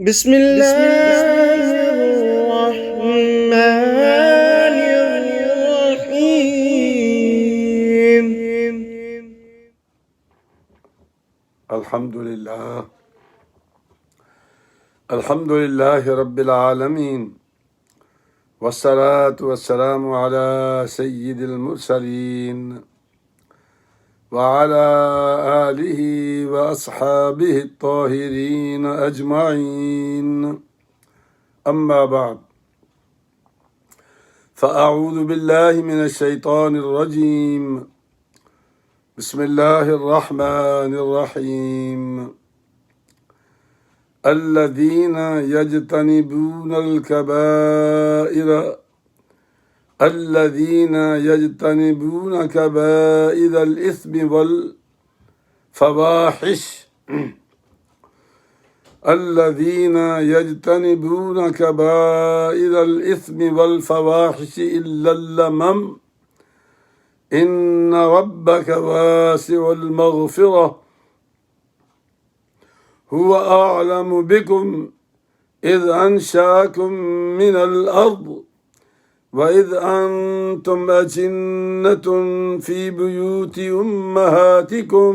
بسم الله الرحمن الرحيم. الحمد لله رب العالمين، والصلاة والسلام على سيد المرسلين وعلى آله وأصحابه الطاهرين أجمعين. أما بعد، فأعوذ بالله من الشيطان الرجيم. بسم الله الرحمن الرحيم. الذين يجتنبون كبائر الإثم والفواحش إلا اللمم إن ربك واسع المغفرة هو أعلم بكم إذ أنشأكم من الأرض وإذ أنتم أجنة في بيوت أمهاتكم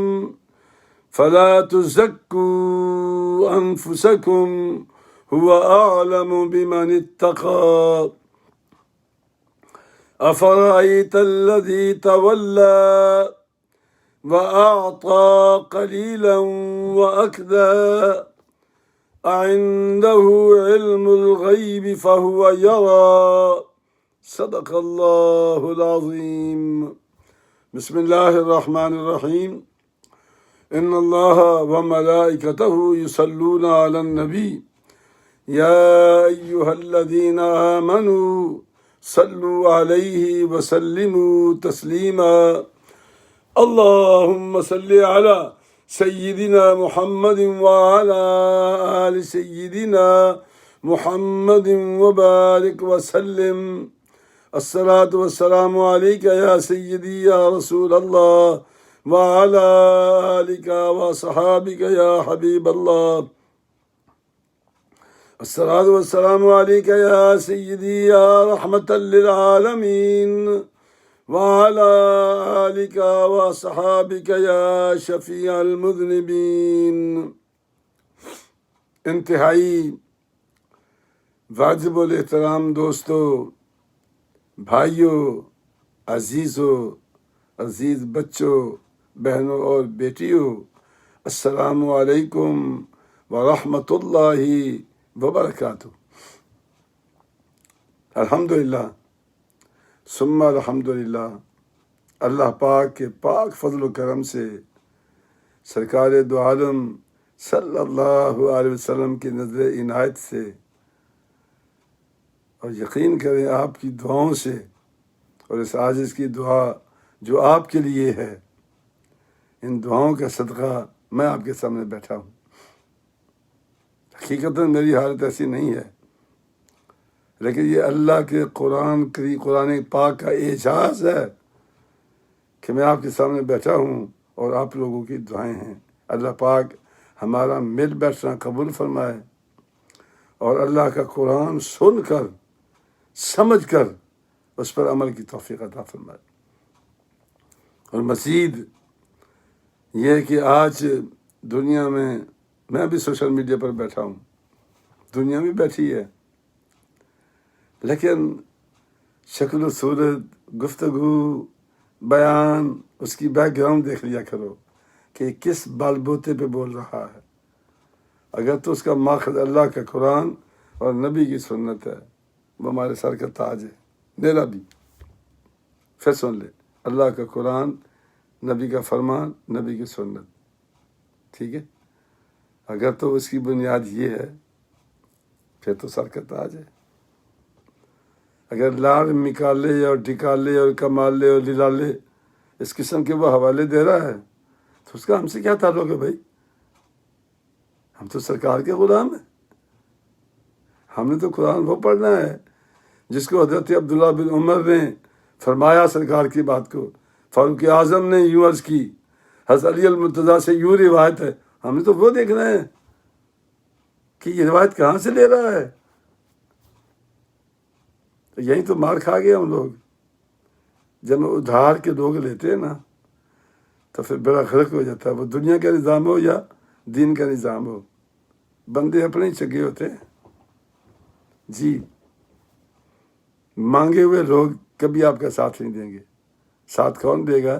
فلا تزكوا أنفسكم هو أعلم بمن اتقى. أفرأيت الذي تولى وأعطى قليلا وأكدى أعنده علم الغيب فهو يرى. صدق الله العظيم. بسم الله الرحمن الرحيم. إن الله وملائكته يصلون على النبي يا أيها الذين آمنوا صلوا عليه وسلموا تسليما. اللهم صل على سيدنا محمد وعلى آل سيدنا محمد وبارك وسلم. الصلاة والسلام عليك يا سيدي يا رسول الله وعلى آلك وصحابك يا حبيب الله. الصلاة والسلام عليك يا سيدي يا رحمة للعالمين وعلى آلك وصحابك يا شفيع المذنبين. انتہائی واجب الاحترام دوستو، بھائیوں، عزیز بچوں، بہنوں اور بیٹیوں، السلام علیکم ورحمۃ اللہ وبرکاتہ. الحمدللہ ثم الحمدللہ، اللہ پاک کے پاک فضل و کرم سے، سرکار دو عالم صلی اللہ علیہ وسلم کی نظر عنایت سے، اور یقین کریں آپ کی دعاؤں سے، اور اس عاجز کی دعا جو آپ کے لیے ہے، ان دعاؤں کا صدقہ میں آپ کے سامنے بیٹھا ہوں. حقیقتاً میری حالت ایسی نہیں ہے، لیکن یہ اللہ کے قرآن پاک کا اعجاز ہے کہ میں آپ کے سامنے بیٹھا ہوں اور آپ لوگوں کی دعائیں ہیں. اللہ پاک ہمارا مل بیٹھنا قبول فرمائے، اور اللہ کا قرآن سن کر، سمجھ کر اس پر عمل کی توفیق عطا فرمائے. اور مزید یہ کہ آج دنیا میں بھی سوشل میڈیا پر بیٹھا ہوں، دنیا بھی بیٹھی ہے، لیکن شکل و صورت، گفتگو، بیان، اس کی بیک گراؤنڈ دیکھ لیا کرو کہ کس بال بوتے پہ بول رہا ہے. اگر تو اس کا ماخذ اللہ کا قرآن اور نبی کی سنت ہے، وہ ہمارے سر کا تاج ہے. میرا بھی پھر سن لے، اللہ کا قرآن، نبی کا فرمان، نبی کی سنت، ٹھیک ہے. اگر تو اس کی بنیاد یہ ہے، پھر تو سر کا تاج ہے. اگر لاڑ مکالے اور ڈکالے اور کمالے اور للالے اس قسم کے وہ حوالے دے رہا ہے، تو اس کا ہم سے کیا تعلق ہے بھائی؟ ہم تو سرکار کے غلام ہیں. ہم نے تو قرآن وہ پڑھنا ہے جس کو حضرت عبداللہ بن عمر نے فرمایا سرکار کی بات کو، فاروق اعظم نے یوں عرض کی، حضرت علی المرتضیٰ سے یوں روایت ہے. ہم نے تو وہ دیکھنا ہے کہ یہ روایت کہاں سے لے رہا ہے؟ تو یہی تو مار کھا گئے ہم لوگ. جب ادھار کے لوگ لیتے ہیں نا تو پھر بڑا غرق ہو جاتا ہے. وہ دنیا کا نظام ہو یا دین کا نظام ہو، بندے اپنے ہی چگے ہوتے ہیں. جی مانگے ہوئے لوگ کبھی آپ کا ساتھ نہیں دیں گے. ساتھ کون دے گا؟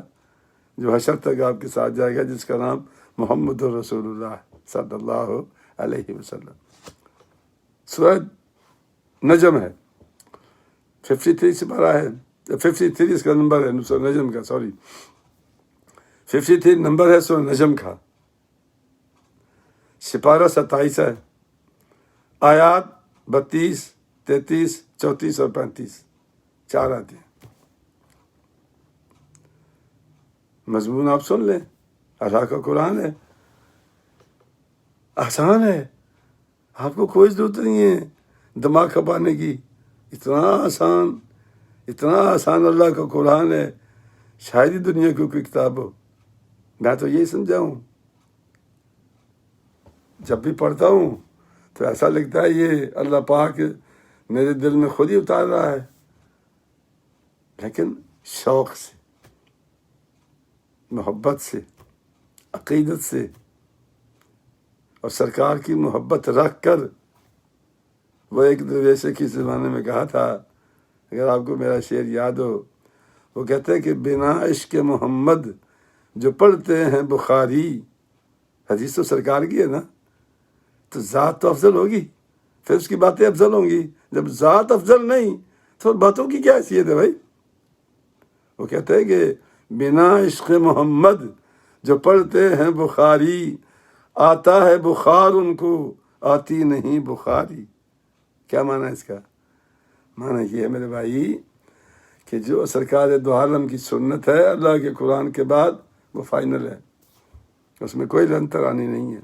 جو حشر تک آپ کے ساتھ جائے گا، جس کا نام محمد رسول اللہ صلی اللہ علیہ وسلم. سورہ نجم ہے، 53 سپارہ ہے، 53 اس کا نمبر ہے سورہ نجم کا، 53 نمبر ہے سورہ نجم کا. سپارہ 27 ہے، آیات 32، 33، 34 اور 35، 4 آتے ہیں. مضمون آپ سن لیں. اللہ کا قرآن ہے، آسان ہے، آپ کو کوئی ضرورت نہیں ہے دماغ کھپانے کی. اتنا آسان اللہ کا قرآن ہے، شاید ہی دنیا کی کوئی کتاب ہو. میں تو یہی سمجھا ہوں. جب بھی پڑھتا ہوں تو ایسا لگتا ہے یہ اللہ پاک میرے دل میں خود ہی اتار رہا ہے، لیکن شوق سے، محبت سے، عقیدت سے، اور سرکار کی محبت رکھ کر. وہ ایک ویسے کی زمانے میں کہا تھا، اگر آپ کو میرا شعر یاد ہو، وہ کہتے ہیں کہ بنا عشق محمد جو پڑھتے ہیں بخاری. حدیث تو سرکار کی ہے نا، تو ذات تو افضل ہوگی، پھر اس کی باتیں افضل ہوں گی. جب ذات افضل نہیں تو باتوں کی کیا حیثیت ہے بھائی؟ وہ کہتے ہیں کہ بنا عشق محمد جو پڑھتے ہیں بخاری، آتا ہے بخار ان کو آتی نہیں بخاری. کیا معنی ہے اس کا؟ معنی یہ ہے میرے بھائی کہ جو سرکار دو عالم کی سنت ہے اللہ کے قرآن کے بعد، وہ فائنل ہے، اس میں کوئی رن ترانی نہیں ہے.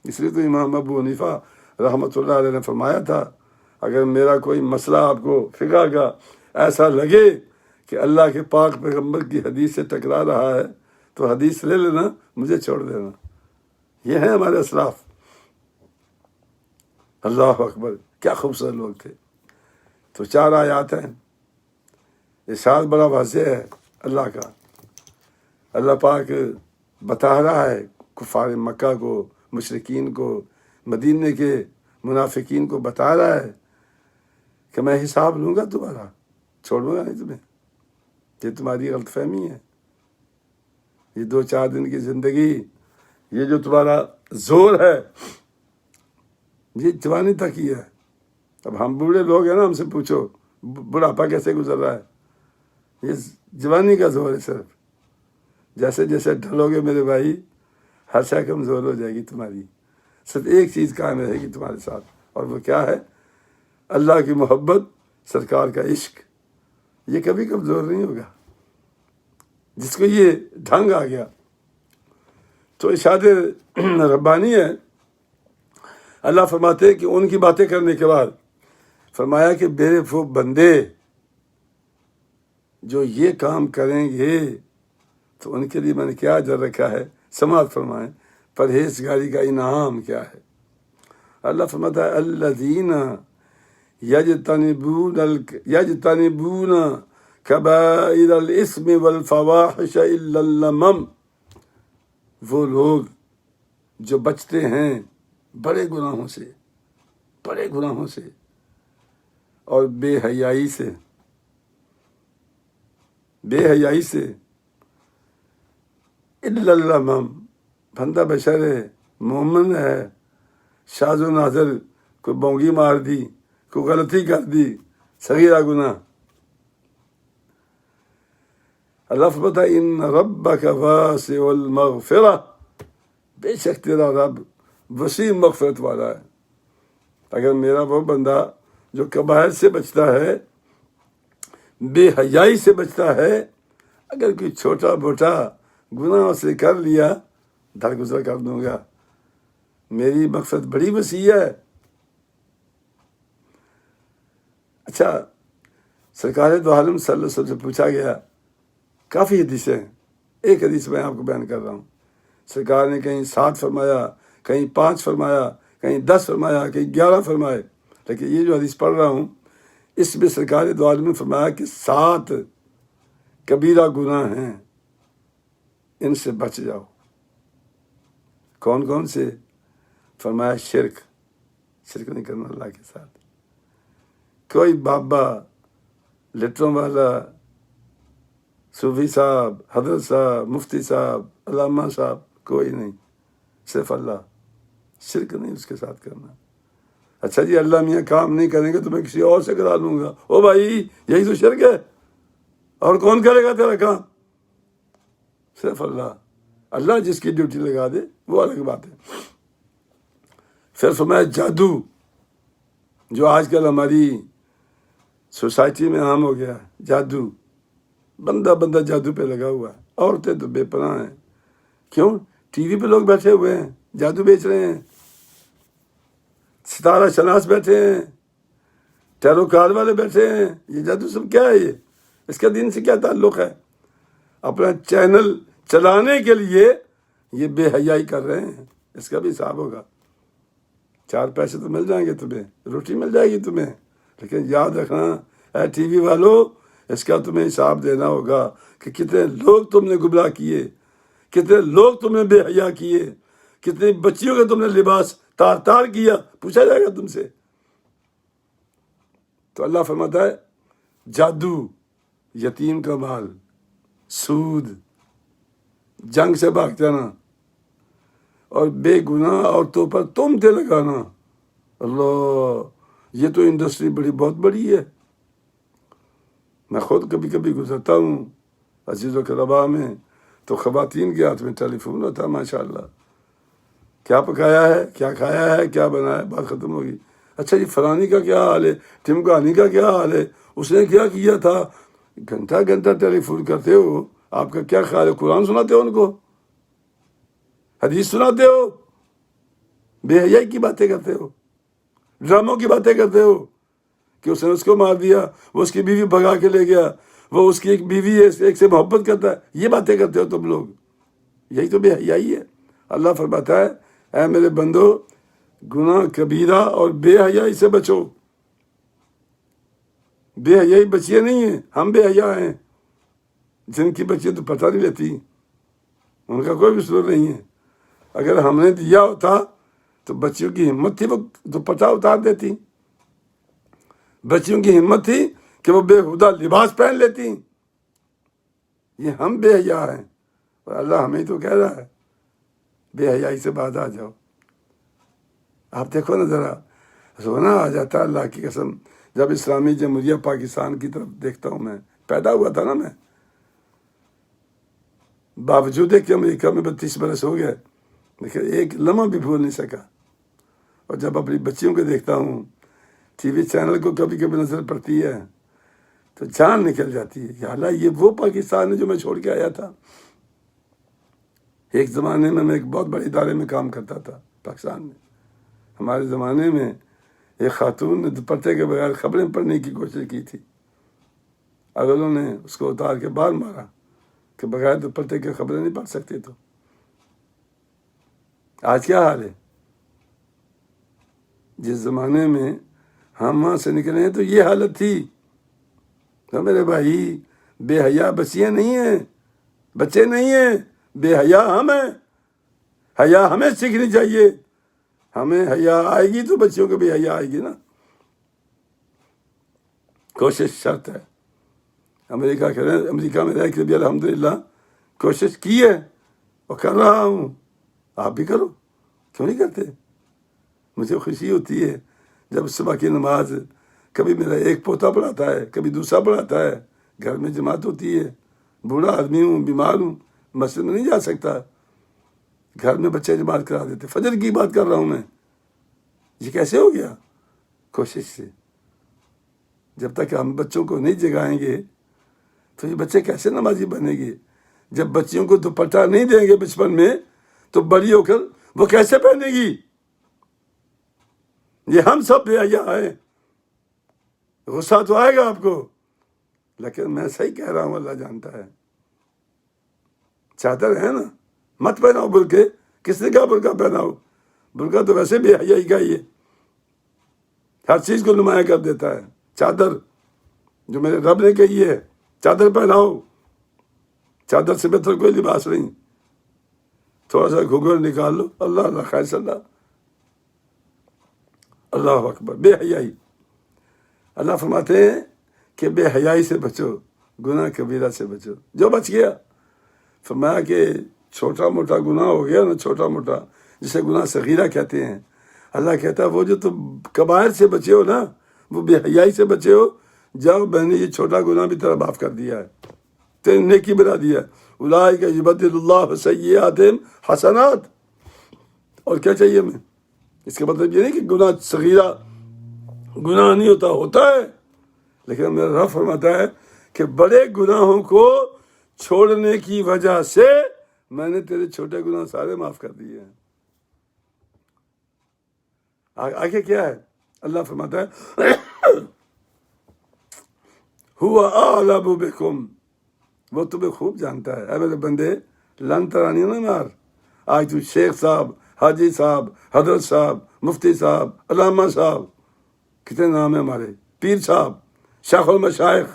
اس لیے تو امام ابو حنیفہ رحمۃ اللہ علیہ نے فرمایا تھا، اگر میرا کوئی مسئلہ آپ کو فقہ کا ایسا لگے کہ اللہ کے پاک پیغمبر کی حدیث سے ٹکرا رہا ہے تو حدیث لے لینا، مجھے چھوڑ دینا. یہ ہیں ہمارے اسلاف. اللہ اکبر، کیا خوبصورت لوگ تھے. تو 4 آیات ہیں. ارشاد بڑا واضح ہے اللہ کا. اللہ پاک بتا رہا ہے کفار مکہ کو، مشرکین کو، مدینے کے منافقین کو بتا رہا ہے کہ میں حساب لوں گا تمہارا، چھوڑوں گا نہیں تمہیں. یہ تمہاری غلط فہمی ہے. یہ 2-4 دن کی زندگی، یہ جو تمہارا زور ہے، یہ جوانی تک ہی ہے. اب ہم بوڑھے لوگ ہیں نا، ہم سے پوچھو بڑھاپا کیسے گزر رہا ہے. یہ جوانی کا زور ہے صرف. جیسے جیسے ڈھلو گے میرے بھائی، ہر شے کمزور ہو جائے گی تمہاری. صرف ایک چیز قائم رہے گی تمہارے ساتھ، اور وہ کیا ہے؟ اللہ کی محبت، سرکار کا عشق. یہ کبھی کمزور نہیں ہوگا. جس کو یہ ڈھنگ آ گیا تو ارشاد ربانی ہے. اللہ فرماتے ہیں کہ ان کی باتیں کرنے کے بعد فرمایا کہ میرے وہ بندے جو یہ کام کریں گے تو ان کے لیے میں نے کیا اجر رکھا ہے. سماعت فرمائیں، پرہیزگاری کا انعام کیا ہے. اللہ فرماتا ہے الذین یجتنبون کبائر الاثم والفواحش الا اللمم. وہ لوگ جو بچتے ہیں بڑے گناہوں سے اور بے حیائی سے. الا اللمم، بندہ بشر ہے، مومن ہے، شاذ و نادر، کوئی بونگی مار دی، کوئی غلطی کر دی، صغیرہ گناہ. اللہ فرماتا ہے ان ربک واسع المغفرہ، بے شک تیرا رب وسیع مغفرت والا ہے. اگر میرا وہ بندہ جو کبائر سے بچتا ہے، بے حیائی سے بچتا ہے، اگر کوئی چھوٹا موٹا گناہ سے کر لیا، درگزر کر دوں گا. میری مغفرت بڑی وسیع ہے. اچھا، سرکار دو عالم صلی اللہ علیہ وسلم سے پوچھا گیا، کافی حدیثیں ہیں، ایک حدیث میں آپ کو بیان کر رہا ہوں. سرکار نے کہیں 7 فرمایا، کہیں 5 فرمایا، کہیں 10 فرمایا، کہیں 11 فرمائے، لیکن یہ جو حدیث پڑھ رہا ہوں اس میں سرکار دو عالم نے فرمایا کہ 7 کبیرہ گناہ ہیں، ان سے بچ جاؤ۔ کون کون سے؟ فرمایا شرک نہیں کرنا اللہ کے ساتھ۔ کوئی بابا، لیٹروں والا، صوفی صاحب، حضرت صاحب، مفتی صاحب، علامہ صاحب، کوئی نہیں، صرف اللہ۔ شرک نہیں اس کے ساتھ کرنا۔ اچھا جی اللہ میاں کام نہیں کریں گے تو میں کسی اور سے کرا لوں گا، او بھائی یہی تو شرک ہے، اور کون کرے گا تیرا کام؟ صرف اللہ۔ اللہ جس کی ڈیوٹی لگا دے وہ الگ بات ہے۔ پھر فرمایا جادو، جو آج کل ہماری سوسائٹی میں عام ہو گیا ہے، جادو، بندہ جادو پہ لگا ہوا ہے۔ عورتیں تو بے پناہ ہیں، کیوں؟ ٹی وی پہ لوگ بیٹھے ہوئے ہیں، جادو بیچ رہے ہیں، ستارہ شناس بیٹھے ہیں، ٹیرو کارڈ والے بیٹھے ہیں۔ یہ جادو سب کیا ہے؟ یہ اس کا دین سے کیا تعلق ہے؟ اپنا چینل چلانے کے لیے یہ بے حیائی کر رہے ہیں، اس کا بھی حساب ہوگا۔ 4 پیسے تو مل جائیں گے تمہیں، روٹی مل جائے گی تمہیں، لیکن یاد رکھنا اے ٹی وی والو، اس کا تمہیں حساب دینا ہوگا کہ کتنے لوگ تم نے گمراہ کیے، کتنے لوگ تم نے بے حیا کیے، کتنی بچیوں کا تم نے لباس تار کیا، پوچھا جائے گا تم سے۔ تو اللہ فرماتا ہے جادو، یتیم کا مال، سود، جنگ سے بھاگ جانا، اور بے گناہ عورتوں پر تہمتیں لگانا۔ اللہ، یہ تو انڈسٹری بہت بڑی ہے۔ میں خود کبھی کبھی گزرتا ہوں عزیز و کربا میں، تو خواتین کے ہاتھ میں ٹیلی فون ہوتا ہے، ماشاءاللہ، کیا پکایا ہے، کیا کھایا ہے، کیا بنایا ہے، بات ختم ہوگی۔ اچھا جی فلانی کا کیا حال ہے، ٹھمکانی کا کیا حال ہے، اس نے کیا کیا تھا؟ گھنٹہ ٹیلی فون کرتے ہو، آپ کا کیا خیال ہے؟ قرآن سناتے ہو ان کو؟ حدیث سناتے ہو؟ بے حیائی کی باتیں کرتے ہو، ڈراموں کی باتیں کرتے ہو کہ اس نے اس کو مار دیا، وہ اس کی بیوی بھگا کے لے گیا، وہ اس کی ایک بیوی ہے ایک سے محبت کرتا ہے، یہ باتیں کرتے ہو تم لوگ۔ یہی تو بے حیائی ہے۔ اللہ فرماتا ہے اے میرے بندو، گناہ کبیرہ اور بے حیائی سے بچو۔ بے حیائی بچیاں نہیں ہیں، ہم بے حیا ہیں۔ جن کی بچیاں تو پتہ نہیں لیتی، ان کا کوئی بھی سلوک نہیں ہے۔ اگر ہم نے دیا ہوتا تو بچیوں کی ہمت تھی وہ دوپٹہ اتار دیتی، بچیوں کی ہمت تھی کہ وہ بے ہودہ لباس پہن لیتی۔ یہ ہم بے حیا ہیں، اور اللہ ہمیں تو کہہ رہا ہے بے حیائی سے باز آ جاؤ۔ آپ دیکھو نا ذرا، رونا آ جاتا ہے اللہ کی قسم جب اسلامی جمہوریہ پاکستان کی طرف دیکھتا ہوں۔ میں پیدا ہوا تھا نا، میں باوجود ہے کہ امریکہ میں 32 برس ہو گئے، لیکن ایک لمحہ بھی بھول نہیں سکا۔ اور جب اپنی بچیوں کو دیکھتا ہوں، ٹی وی چینل کو کبھی کبھی نظر پڑتی ہے تو جان نکل جاتی ہے، یا اللہ یہ وہ پاکستان ہے جو میں چھوڑ کے آیا تھا۔ ایک زمانے میں ایک بہت بڑے ادارے میں کام کرتا تھا پاکستان میں۔ ہمارے زمانے میں ایک خاتون نے دوپٹے کے بغیر خبریں پڑھنے کی کوشش کی تھی، اگر انہوں نے اس کو اتار کے باہر مارا کہ بغیر دوپٹے کے خبریں نہیں پڑھ سکتے۔ تو آج کیا حال ہے؟ جس زمانے میں ہم وہاں سے نکلے ہیں تو یہ حالت تھی۔ تو میرے بھائی، بے حیا بچیاں نہیں ہیں، بچے نہیں ہیں، بے حیا ہم ہیں۔ حیا ہمیں سیکھنی چاہیے، ہمیں حیا آئے گی تو بچیوں کو بھی حیا آئے گی نا۔ کوشش شرط ہے۔ امریکہ میں رہ کے بھی الحمدللہ کوشش کی ہے اور کر رہا ہوں، آپ بھی کرو، کیوں نہیں کرتے؟ مجھے خوشی ہوتی ہے جب صبح کی نماز کبھی میرا ایک پوتا پڑھاتا ہے، کبھی دوسرا پڑھاتا ہے، گھر میں جماعت ہوتی ہے، بوڑھا آدمی ہوں، بیمار ہوں، مسجد میں نہیں جا سکتا، گھر میں بچے جماعت کرا دیتے۔ فجر کی بات کر رہا ہوں میں۔ یہ کیسے ہو گیا؟ کوشش سے۔ جب تک ہم بچوں کو نہیں جگائیں گے تو یہ بچے کیسے نمازی بنیں گے؟ جب بچیوں کو دوپٹہ نہیں دیں گے بچپن میں تو بڑی ہو کر وہ کیسے پہنے گی؟ یہ ہم سب بے حیا ہیں۔ غصہ تو آئے گا آپ کو، لیکن میں صحیح کہہ رہا ہوں، اللہ جانتا ہے۔ چادر ہے نا، مت پہناؤ بول کے، کس نے کہا برقع پہناؤ؟ برقع تو ویسے بے حیائی کا ہی ہے، ہر چیز کو نمایاں کر دیتا ہے۔ چادر جو میرے رب نے کہی ہے، چادر پہناؤ، چادر سے بہتر کوئی لباس نہیں، تھوڑا سا گھگھر نکال لو، اللہ اللہ خیر صلی اللہ، اللہ اکبر۔ بے حیائی، اللہ فرماتے ہیں کہ بے حیائی سے بچو، گناہ کبیرہ سے بچو۔ جو بچ گیا، فرمایا کہ چھوٹا موٹا گناہ ہو گیا نا، چھوٹا موٹا جسے گناہ صغیرہ کہتے ہیں، اللہ کہتا ہے وہ جو تم کبائر سے بچے ہو نا، وہ بے حیائی سے بچے ہو، جاؤ میں نے یہ چھوٹا گناہ بھی تیرا معاف کر دیا ہے، تیری نیکی بنا دیا۔ اولئک یبدل اللہ سیئاتہم حسنات۔ اور کیا چاہیے ہمیں؟ اس کا مطلب یہ نہیں کہ گناہ صغیرہ گناہ نہیں ہوتا، ہوتا ہے، لیکن میرا رب فرماتا ہے کہ بڑے گناہوں کو چھوڑنے کی وجہ سے میں نے تیرے چھوٹے گناہ سارے معاف کر دیے ہیں۔ آگے کیا ہے؟ اللہ فرماتا ہے ہوا اعلم بکم، وہ تمہیں خوب جانتا ہے۔ اے میرے بندے، لن ترانی نہ مار۔ آج تو شیخ صاحب، حاجی صاحب، حضرت صاحب، مفتی صاحب، علامہ صاحب، کتنے نام ہیں ہمارے، پیر صاحب، شیخ المشائخ۔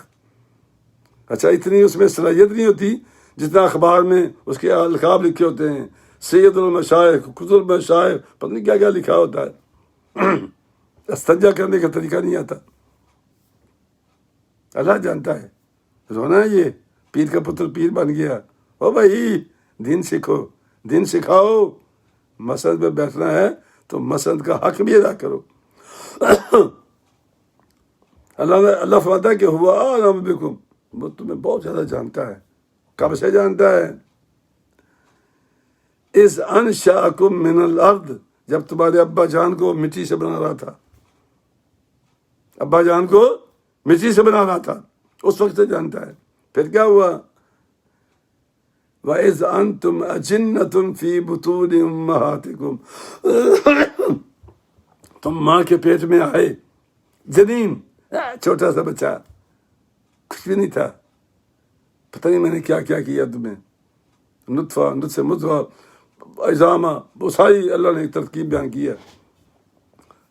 اچھا، اتنی اس میں صلاحیت نہیں ہوتی جتنا اخبار میں اس کے القاب لکھے ہوتے ہیں، سید المشائخ، قطب المشائخ، پتہ نہیں کیا کیا لکھا ہوتا ہے۔ استنجا کرنے کا طریقہ نہیں آتا۔ اللہ جانتا ہے، رونا ہے یہ پیر کا پتر پیر بن گیا۔ او بھائی، دین سیکھو، دین سکھاؤ، مسجد میں بیٹھنا ہے تو مسجد کا حق بھی ادا کرو۔ اللہ فرماتا ہے کہ ہوا اعلم بکم، وہ تمہیں بہت زیادہ جانتا ہے۔ کب سے جانتا ہے؟ اذ انشأکم من الارض، جب تمہارے ابا جان کو مٹی سے بنا رہا تھا، ابا جان کو مٹی سے بنا رہا تھا، اس وقت سے جانتا ہے۔ پھر کیا ہوا؟ وَإِذْ أَنْتُمْ أَجِنَّةٌ فِي بُطُونِ أُمَّهَاتِكُمْ، تم ماں کے پیٹ میں آئے، جنین، چھوٹا سا بچہ، کچھ بھی نہیں تھا، پتہ نہیں میں نے کیا کیا کیا تمہیں، نطفہ، نطفہ مضغہ، عظامہ، وہ ساری اللہ نے ایک ترکیب بیان کی ہے۔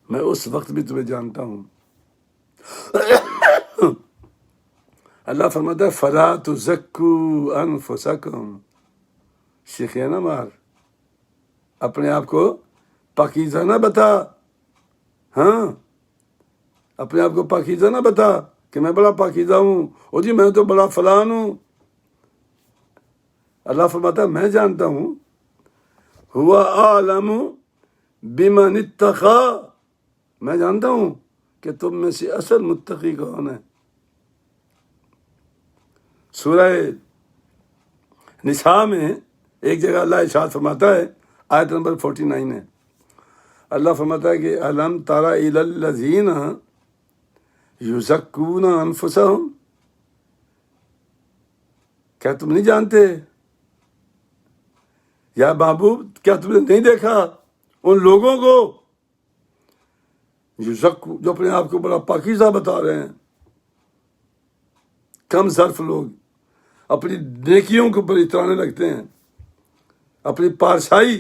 میں اس وقت بھی تمہیں جانتا ہوں۔ اللہ فرماتا ہے فَلَا تُزَكُّوا أَنفُسَكُمْ، شیخیانہ مار، اپنے آپ کو پاکیزہ نہ بتا، ہاں، اپنے آپ کو پاکیزہ نہ بتا کہ میں بڑا پاکیزہ ہوں، او جی میں تو بڑا فلان ہوں۔ اللہ فرماتا ہے میں جانتا ہوں، ہوا اعلم بمن اتقی، میں جانتا ہوں کہ تم میں سے اصل متقی کون ہے۔ سورہ نساء میں ایک جگہ اللہ ارشاد فرماتا ہے، آیت نمبر 49 ہے، اللہ فرماتا ہے کہ الم تر الی الذین یزکون انفسہم، کیا تم نہیں جانتے یا محبوب، کیا تم نے نہیں دیکھا ان لوگوں کو یزکو، جو اپنے آپ کو بڑا پاکیزہ بتا رہے ہیں، کم ظرف لوگ اپنی نیکیوں کو بڑی اترانے لگتے ہیں، اپنی پارسائی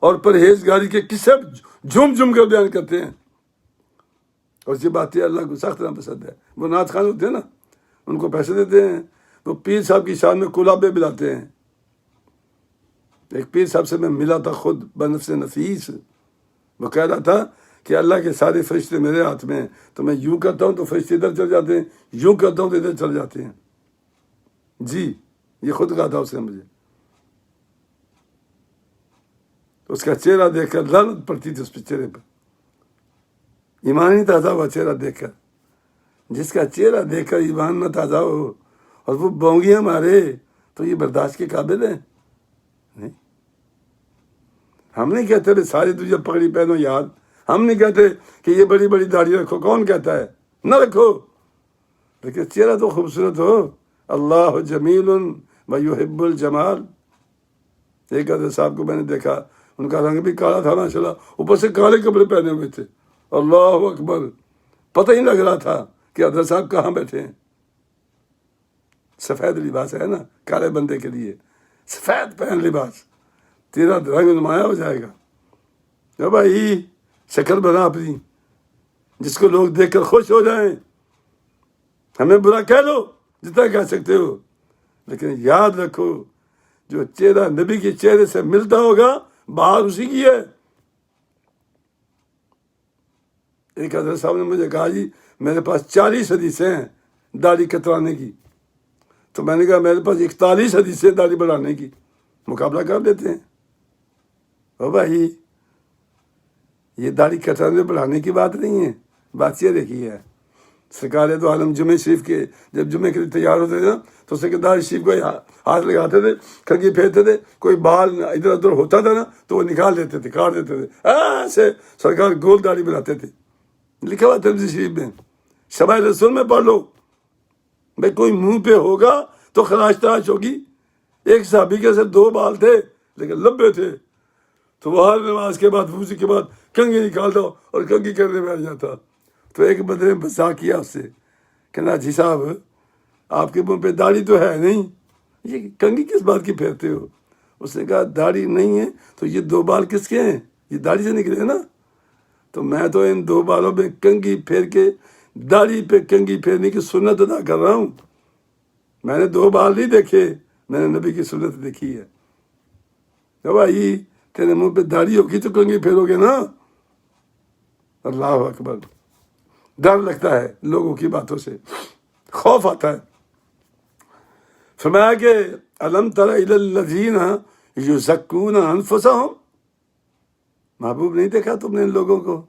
اور پرہیزگاری کے قصے جھوم جھوم کر بیان کرتے ہیں، اور یہ باتیں اللہ کو سخت ناپسند ہے۔ وہ نعت خوان ہوتے ہیں نا، ان کو پیسے دیتے ہیں، وہ پیر صاحب کی شان میں کلابے بلاتے ہیں۔ ایک پیر صاحب سے میں ملا تھا خود بنفس نفیس، وہ کہہ رہا تھا کہ اللہ کے سارے فرشتے میرے ہاتھ میں ہیں، تو میں یوں کرتا ہوں تو فرشتے ادھر چل جاتے ہیں، یوں کرتا ہوں تو ادھر چل جاتے ہیں۔ جی، یہ خود کہا تھا اس نے مجھے، اس کا چہرہ دیکھ کر لعنت پڑتی تھی اس پہ، چہرے پر ایمان نہیں تازہ ہوا چہرہ دیکھ کر۔ جس کا چہرہ دیکھ کر ایمان نہ تازہ ہو اور وہ بونگیاں مارے تو یہ برداشت کے قابل ہے نہیں۔ ہم نہیں کہتے بھائی ساری دنیا پگڑی پہنو یاد، ہم نہیں کہتے کہ یہ بڑی بڑی داڑھی رکھو، کون کہتا ہے نہ رکھو، لیکن چہرہ تو خوبصورت ہو۔ اللہ جمیل و یحب الجمال۔ ایک حضرت صاحب کو میں نے دیکھا، ان کا رنگ بھی کالا تھا ماشاءاللہ، اوپر سے کالے کپڑے پہنے ہوئے تھے، اللہ اکبر، پتہ ہی لگ رہا تھا کہ حضرت صاحب کہاں بیٹھے ہیں۔ سفید لباس ہے نا کالے بندے کے لیے، سفید پہن لباس، تیرا رنگ نمایاں ہو جائے گا۔ بھائی شکل بنا اپنی، جس کو لوگ دیکھ کر خوش ہو جائیں. ہمیں برا کہہ لو جتنا کہہ سکتے ہو، لیکن یاد رکھو جو چہرہ نبی کے چہرے سے ملتا ہوگا بہار اسی کی ہے. ایک حضرت صاحب نے مجھے کہا جی میرے پاس 40 حدیثیں ہیں داڑھی کترانے کی. تو میں نے کہا میرے پاس 41 حدیثیں داڑھی بڑھانے کی، مقابلہ کر لیتے ہیں. او بھائی یہ داڑھی کترانے بڑھانے کی بات نہیں ہے، بات یہ دیکھی ہے. سرکار دو عالم جمعہ شریف کے جب جمعے کے لیے تیار ہوتے تھے نا تو سرکار شریف کو ہاتھ لگاتے تھے، کنگھی پھیرتے تھے، کوئی بال ادھر ادھر ہوتا تھا نا تو وہ نکال دیتے تھے، کاٹ دیتے تھے، ایسے سرکار گول داڑھی بناتے تھے. لکھا ہوا ترمذی شریف میں، شمائل رسول میں پڑھ لو. بھائی کوئی منہ پہ ہوگا تو خراش تراش ہوگی. ایک صحابی کے ساتھ 2 بال تھے لیکن لمبے تھے، تو وہ ہر نماز کے بعد وضو کے بعد کنگھی نکالتا اور کنگھی کرنے بیٹھ جاتا. تو ایک بندے نے مزاق کیا اس سے، کہنا جی صاحب آپ کے منہ پہ داڑھی تو ہے نہیں، یہ کنگھی کس بات کی پھیرتے ہو؟ اس نے کہا داڑھی نہیں ہے تو یہ 2 بال کس کے ہیں؟ یہ داڑھی سے نکلے نا. تو میں تو ان 2 بالوں پہ کنگھی پھیر کے داڑھی پہ کنگھی پھیرنے کی سنت ادا کر رہا ہوں. میں نے 2 بال نہیں دیکھے، میں نے نبی کی سنت دیکھی ہے. تو بھائی تیرے منہ پہ داڑھی ہوگی تو کنگھی پھیرو گے نا. اللہ اکبر. ڈر لگتا ہے لوگوں کی باتوں سے، خوف آتا ہے. فرمایا کہ الم تر الی الذین یزکون انفسہم، محبوب نہیں دیکھا تم نے ان لوگوں کو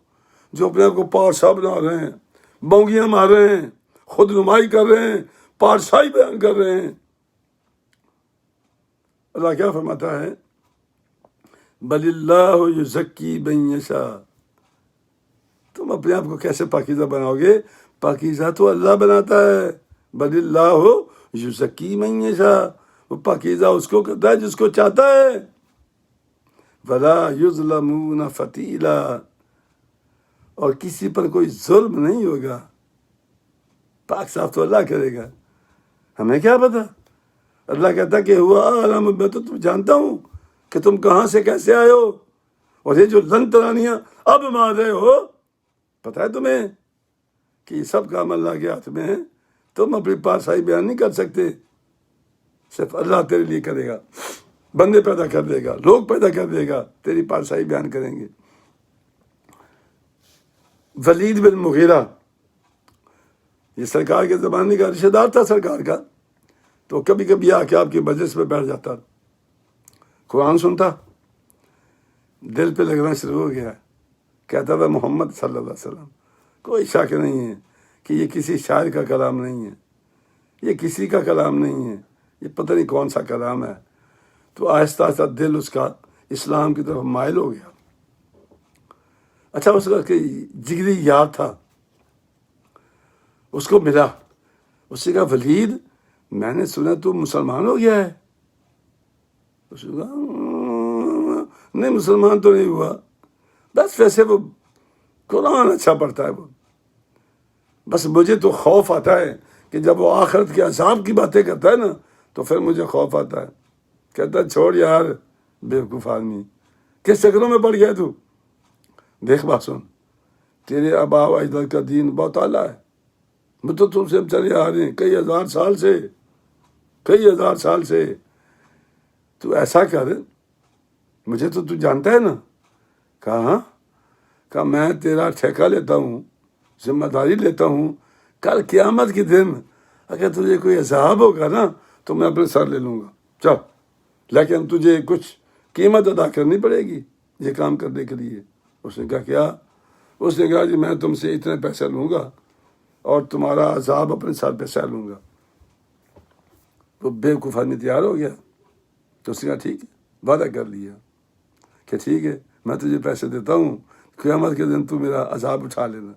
جو اپنے آپ کو پادشاہ بنا رہے ہیں، بونگیاں مار رہے ہیں، خود نمائی کر رہے ہیں، پادشاہی بیان کر رہے ہیں. اللہ کیا فرماتا ہے؟ بل اللہ یزکی من یشاء. تم اپنے آپ کو کیسے پاکیزہ بناؤ گے؟ پاکیزہ تو اللہ بناتا ہے. بل اللہ یزکی من یشاء، وہ پاکیزہ اس کو کرتا ہے جس کو چاہتا ہے. ولا یظلمون فتیلا، اور کسی پر کوئی ظلم نہیں ہوگا. پاک صاف تو اللہ کرے گا، ہمیں کیا پتا. اللہ کہتا کہ ہوا عالم، میں تو تم جانتا ہوں کہ تم کہاں سے کیسے آئے ہو، اور یہ جو لن ترانیاں اب مار رہے ہو، پتہ ہے تمہیں کہ یہ سب کام اللہ کے ہاتھ میں ہے. تم اپنی پادشاہی بیان نہیں کر سکتے، صرف اللہ تیرے لیے کرے گا. بندے پیدا کر دے گا، لوگ پیدا کر دے گا، تیری پادشاہی بیان کریں گے. ولید بن مغیرہ یہ سرکار کے زمانے کا رشتہ دار تھا سرکار کا. تو کبھی کبھی آ کے آپ کی مجلس میں بیٹھ جاتا، قرآن سنتا، دل پہ لگنا شروع ہو گیا. کہتا تھا محمد صلی اللہ علیہ وسلم، کوئی شک نہیں ہے کہ یہ کسی شاعر کا کلام نہیں ہے، یہ کسی کا کلام نہیں ہے، یہ پتہ نہیں کون سا کلام ہے. تو آہستہ آہستہ دل اس کا اسلام کی طرف مائل ہو گیا. اچھا اس کا جگری یار تھا، اس کو ملا، اس سے کہا ولید میں نے سنا تو مسلمان ہو گیا ہے. اس نے کہا نہیں مسلمان تو نہیں ہوا، بس ویسے وہ قرآن اچھا پڑھتا ہے وہ، بس مجھے تو خوف آتا ہے کہ جب وہ آخرت کے عذاب کی باتیں کرتا ہے نا تو پھر مجھے خوف آتا ہے. کہتا چھوڑ یار بیوقوف آدمی، کس چکروں میں پڑ گیا تو. دیکھ بات سن، تیرے آبا و اجداد کا دین بہت اعلیٰ ہے، وہ تو تم سے ہم چلے آ رہے ہیں کئی ہزار سال سے. تو ایسا کر، مجھے تو جانتا ہے نا. کہا ہاں. کہا میں تیرا ٹھیکہ لیتا ہوں، ذمہ داری لیتا ہوں، کل قیامت کے دن اگر تجھے کوئی عذاب ہوگا نا تو میں اپنے سر لے لوں گا، چل، لیکن تجھے کچھ قیمت ادا کرنی پڑے گی یہ کام کرنے کے لیے. اس نے کہا کیا؟ اس نے کہا جی میں تم سے اتنے پیسے لوں گا اور تمہارا عذاب اپنے ساتھ پہ سہ لوں گا. وہ بیوقوف آدمی تیار ہو گیا. تو اس نے کہا ٹھیک ہے، وعدہ کر لیا کہ ٹھیک ہے میں تجھے پیسے دیتا ہوں، قیامت کے دن تو میرا عذاب اٹھا لینا.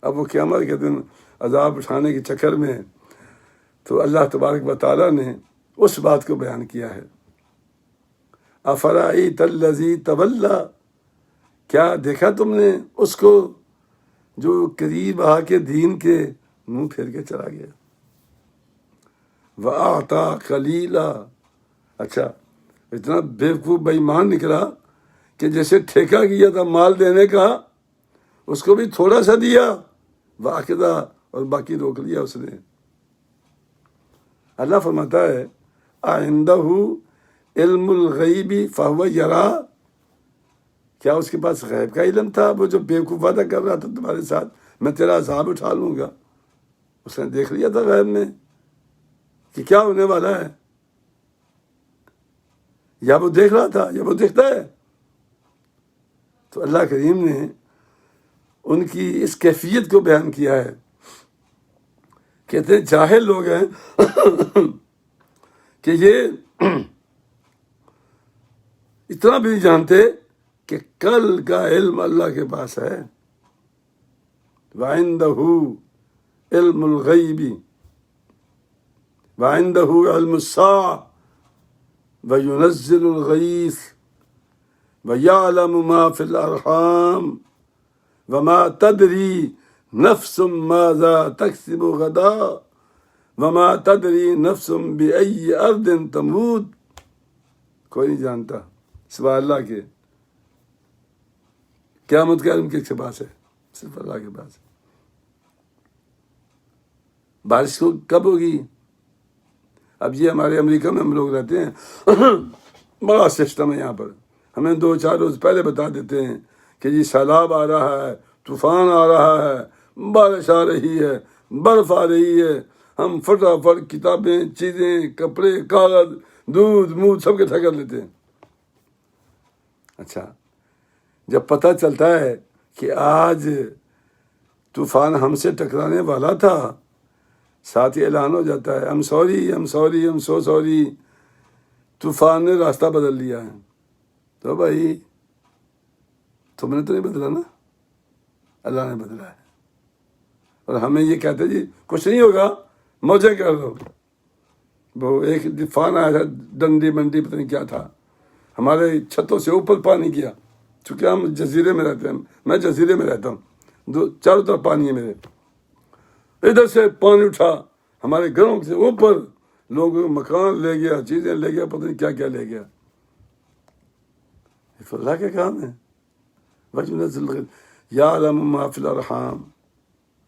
اب وہ قیامت کے دن عذاب اٹھانے کے چکر میں تو اللہ تبارک و تعالیٰ نے اس بات کو بیان کیا ہے، افرأیت الذی تولی، کیا دیکھا تم نے اس کو جو قریب آ کے دین کے منہ پھیر کے چلا گیا. وَأَعْطَىٰ قَلِيلًا، اچھا اتنا بیوقوف بے ایمان نکلا کہ جیسے ٹھیکہ کیا تھا مال دینے کا، اس کو بھی تھوڑا سا دیا واقعہ اور باقی روک لیا اس نے۔ اللہ فرماتا ہے آئندہ علم الغیب فہو یرا، کیا اس کے پاس غیب کا علم تھا؟ وہ جو بیوقوف وعدہ کر رہا تھا تمہارے ساتھ میں تیرا عذاب اٹھا لوں گا، اس نے دیکھ لیا تھا غیب میں کہ کیا ہونے والا ہے؟ یا وہ دیکھ رہا تھا یا وہ دیکھتا ہے؟ تو اللہ کریم نے ان کی اس کیفیت کو بیان کیا ہے۔ کہتے ہیں جاہل لوگ ہیں کہ یہ اتنا بھی نہیں جانتے کہ کل کا علم اللہ کے پاس ہے۔ وَعِندَهُ علم الغیب وَعِندَهُ علم الساعة وَيُنَزِّلُ الغیث وَيَعْلَمُ مَا فِي الْأَرْحَامِ وَمَا تَدْرِي نَفْسٌ مَاذَا تَكْسِبُ غَدًا وَمَا تَدْرِي نَفْسٌ بِأَيِّ أَرْضٍ تَمُوتُ۔ کوئی نہیں جانتا سوائے اللہ کے۔ قیامت کا علم کس کے پاس ہے؟ صرف اللہ کے پاس ہے۔ بارش کو کب ہوگی؟ اب یہ ہمارے امریکہ میں ہم لوگ رہتے ہیں، بڑا سسٹم ہے یہاں پر، ہمیں 2-4 روز پہلے بتا دیتے ہیں کہ جی سیلاب آ رہا ہے، طوفان آ رہا ہے، بارش آ رہی ہے، برف آ رہی ہے۔ ہم فٹافٹ کتابیں، چیزیں، کپڑے، کاغذ، دودھ مودھ سب اکٹھا کر لیتے ہیں۔ اچھا جب پتہ چلتا ہے کہ آج طوفان ہم سے ٹکرانے والا تھا، ساتھ ہی اعلان ہو جاتا ہے I'm so sorry، طوفان نے راستہ بدل لیا ہے۔ تو بھائی تم نے تو نہیں بدلا نا، اللہ نے بدلا ہے۔ اور ہمیں یہ کہتے جی کچھ نہیں ہوگا، موجیں کر دو۔ وہ ایک طوفان آیا تھا، ڈنڈی منڈی پتہ نہیں کیا تھا، ہمارے چھتوں سے اوپر پانی کیا، چونکہ ہم جزیرے میں رہتے ہیں، میں جزیرے میں رہتا ہوں، چاروں طرف پانی ہے میرے، ادھر سے پانی اٹھا ہمارے گھروں سے اوپر، لوگوں کو مکان لے گیا، چیزیں لے گیا، پتہ نہیں کیا کیا لے گیا۔ یہ اللہ کا کام ہے۔ یعلم ما فی الارحام،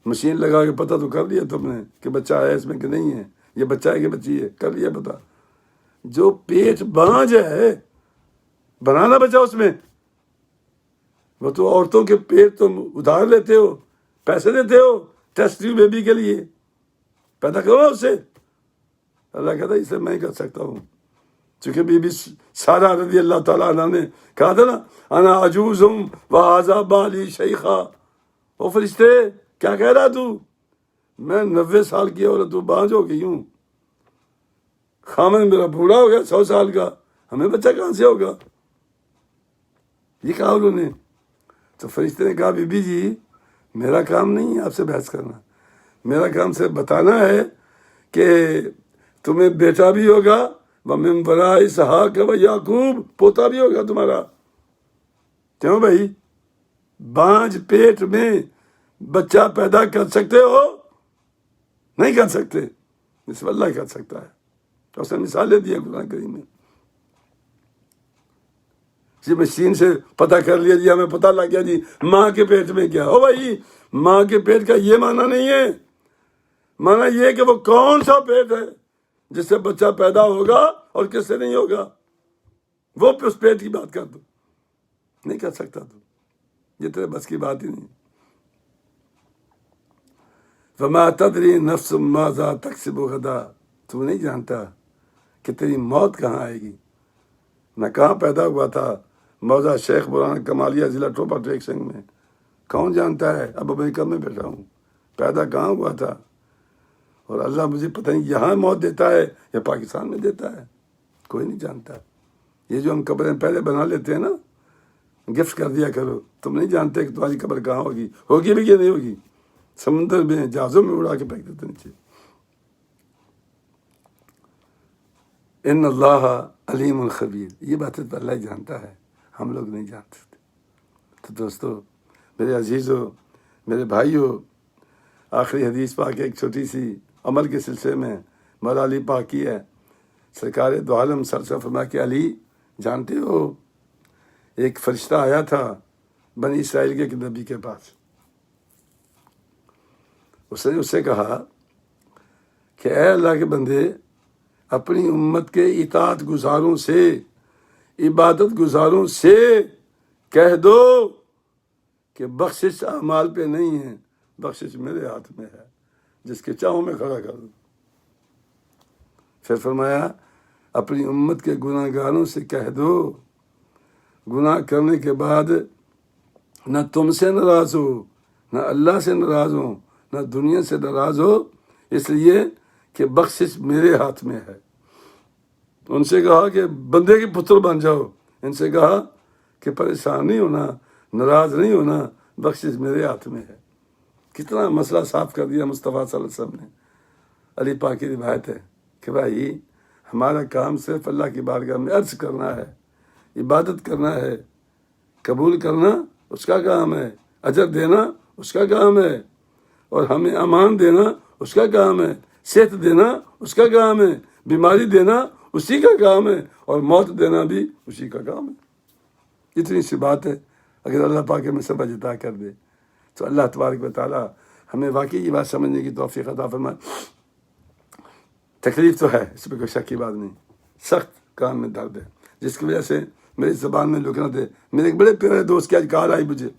مشین لگا کے پتہ تو کر لیا تم نے کہ بچہ ہے اس میں کہ نہیں ہے، یہ بچہ ہے کہ بچی ہے، کر لیا پتہ۔ جو پیٹ بانجھ ہے، بنانا بچہ اس میں، وہ تو عورتوں کے پیٹ تم ادھار لیتے ہو، پیسے دیتے ہو ٹیسٹ ٹیوب بیبی کے لیے، پیدا کرو اسے۔ اللہ کہتا ہے اسے میں کر سکتا ہوں، چونکہ بی بی سارہ رضی اللہ تعالیٰ عنہ نے کہا تھا نا انا عجوزم وہذا بالی شیخا۔ او فرشتے کیا کہہ رہا تو؟ میں 90 سال کی عورت، تو بانجھ ہو گئی ہوں، خامن میرا بوڑھا ہو گیا 100 سال کا، ہمیں بچہ کہاں سے ہوگا؟ یہ کہا انہوں نے۔ تو فرشتے نے کہا بی بی جی میرا کام نہیں ہے آپ سے بحث کرنا، میرا کام سے بتانا ہے کہ تمہیں بیٹا بھی ہوگا، وَمِن وَرَاءِ اسحاق وَیعقوب، پوتا بھی ہوگا تمہارا۔ کیوں بھائی بانجھ پیٹ میں بچہ پیدا کر سکتے ہو؟ نہیں کر سکتے، اس اللہ کر سکتا ہے۔ تو اس نے مثالیں دی ہیں قرآن کریم میں۔ جی مشین سے پتہ کر لیا، جی ہمیں پتہ لگ گیا جی ماں کے پیٹ میں کیا ہو۔ بھائی ماں کے پیٹ کا یہ معنی نہیں ہے، معنی یہ کہ وہ کون سا پیٹ ہے جس سے بچہ پیدا ہوگا اور کس سے نہیں ہوگا، وہ اس پیٹ کی بات کر دو۔ نہیں کر سکتا تو، یہ تیرے بس کی بات ہی نہیں۔ فما تدری نفس ماذا تکسب غدا، تو نہیں جانتا کہ تیری موت کہاں آئے گی۔ میں کہاں پیدا ہوا تھا، موضع شیخ برہان کمالیہ ضلع ٹوپا ٹریک سنگھ میں، کون جانتا ہے؟ اب امریکہ میں بیٹھا ہوں، پیدا کہاں ہوا تھا؟ اور اللہ مجھے پتہ نہیں یہاں موت دیتا ہے یا پاکستان میں دیتا ہے، کوئی نہیں جانتا۔ یہ جو ہم قبریں پہلے بنا لیتے ہیں نا، گفٹ کر دیا کرو، تم نہیں جانتے کہ تمہاری قبر کہاں ہوگی، ہوگی بھی کہ نہیں ہوگی، سمندر میں جہازوں میں اڑا کے پھینک دیتے نیچے۔ ان اللہ علیم خبیر، یہ باتیں تو اللہ جانتا ہے، ہم لوگ نہیں جانتے۔ تو دوستو، میرے عزیزو، میرے بھائیو، آخری حدیث پاک ایک چھوٹی سی عمل کے سلسلے میں مولا علی پاک کی ہے۔ سرکار دو عالم سر فرما کہ علی جانتے ہو ایک فرشتہ آیا تھا بنی اسرائیل کے نبی کے پاس. اس نے اس سے کہا کہ اے اللہ کے بندے، اپنی امت کے اطاعت گزاروں سے، عبادت گزاروں سے کہہ دو کہ بخشش اعمال پہ نہیں ہے، بخشش میرے ہاتھ میں ہے، جس کے چاہوں میں کھڑا کر دوں. پھر فرمایا اپنی امت کے گناہ گاروں سے کہہ دو، گناہ کرنے کے بعد نہ تم سے ناراض ہو، نہ اللہ سے ناراض ہو، نہ دنیا سے ناراض ہو، اس لیے کہ بخشش میرے ہاتھ میں ہے. ان سے کہا کہ بندے کے پتر بن جاؤ، ان سے کہا کہ پریشان نہیں ہونا، ناراض نہیں ہونا، بخشش میرے ہاتھ میں ہے. کتنا مسئلہ صاف کر دیا مصطفیٰ صلی اللہ علیہ وسلم نے. علی پاک کی روایت ہے کہ بھائی ہمارا کام صرف اللہ کی بارگاہ میں عرض کرنا ہے، عبادت کرنا ہے، قبول کرنا اس کا کام ہے، اجر دینا اس کا کام ہے، اور ہمیں امان دینا اس کا کام ہے، صحت دینا اس کا کام ہے، بیماری دینا اسی کا کام ہے، اور موت دینا بھی اسی کا کام ہے. اتنی سی بات ہے. اگر اللہ پاک ہمیں سمجھ عطا کر دے تو اللہ تبارک و تعالیٰ ہمیں واقعی یہ بات سمجھنے کی توفیق عطا فرمائے. تکلیف تو ہے، اس میں کوئی شک کی بات نہیں، سخت کام میں درد ہے، جس کی وجہ سے میری زبان میں لکھنا تھے. میرے ایک بڑے پیارے دوست کی آج کال آئی مجھے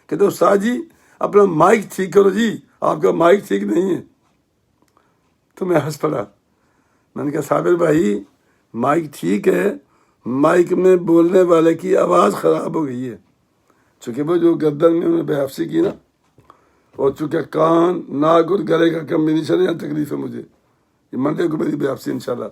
کہ تو استاد جی اپنا مائک ٹھیک کرو جی، آپ کا مائک ٹھیک نہیں ہے. تو میں ہنس پڑا. میں نے کہا صابر بھائی مائک ٹھیک ہے، مائک میں بولنے والے کی آواز خراب ہو گئی ہے. چونکہ وہ جو گردن میں انہوں نے بے حفظی کی نا، اور چونکہ کان ناک اور گلے کا کمبینیشن ہے، تکلیف ہے مجھے، یہ منڈے کو میری بے حفظی انشاءاللہ،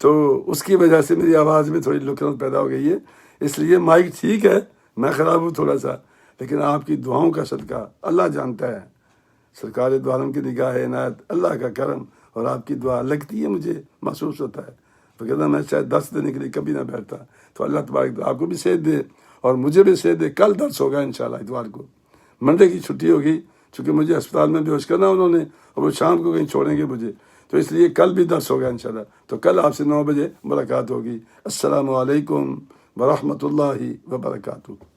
تو اس کی وجہ سے میری آواز میں تھوڑی لکنت پیدا ہو گئی ہے. اس لیے مائک ٹھیک ہے، میں خراب ہوں تھوڑا سا، لیکن آپ کی دعاؤں کا صدقہ اللہ جانتا ہے، سرکار دو عالم کی نگاہ عنایت، اللہ کا کرم اور آپ کی دعا لگتی ہے، مجھے محسوس ہوتا ہے. تو کہتا میں شاید درس دینے کے لیے کبھی نہ بیٹھتا. تو اللہ تبارک آپ کو بھی صحت دے اور مجھے بھی صحت دے. کل درس ہوگا انشاءاللہ اتوار کو، منڈے کی چھٹی ہوگی چونکہ مجھے اسپتال میں بے ہوش کرنا انہوں نے، اور وہ شام کو کہیں چھوڑیں گے مجھے، تو اس لیے کل بھی درس ہوگا انشاءاللہ. تو کل آپ سے 9 بجے ملاقات ہوگی. السلام علیکم ورحمۃ اللہ وبرکاتہ.